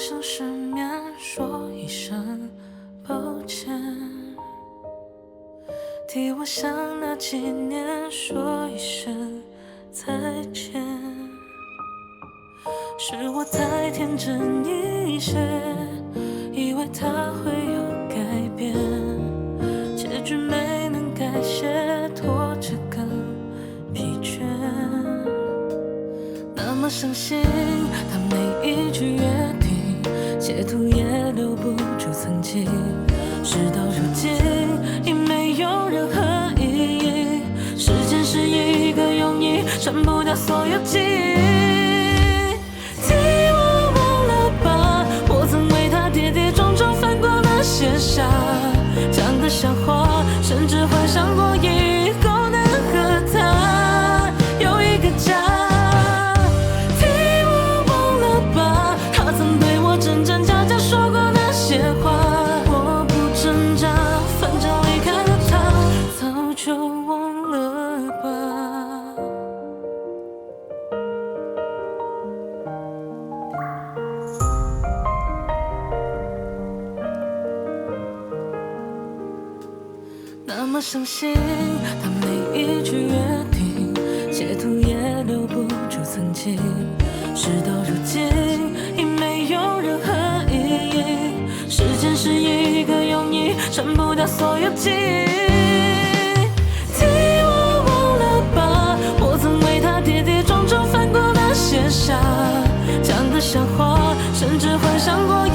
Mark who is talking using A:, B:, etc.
A: 想失眠，说一声抱歉，替我想那几年，说一声再见。是我太天真一些，以为他会有改变，结局没能改写，拖着更疲倦。那么相信他每一句约定，截图也留不住曾经。事到如今，已没有任何意义。时间是一个用意，删不掉所有记忆。替我忘了吧，我曾为他跌跌撞撞翻过那些沙，讲的笑话，甚至幻想过以后能和他有一个家。真真假假说过那些话，我不挣扎，反正离开了他，早就忘了吧。那么相信他每一句约定，截图也留不住曾经。事到如今，已没有任何意义。时间是一个用意，删不掉所有记忆。替我忘了吧，我曾为他跌跌撞撞翻过那些沙，讲的笑话，甚至幻想过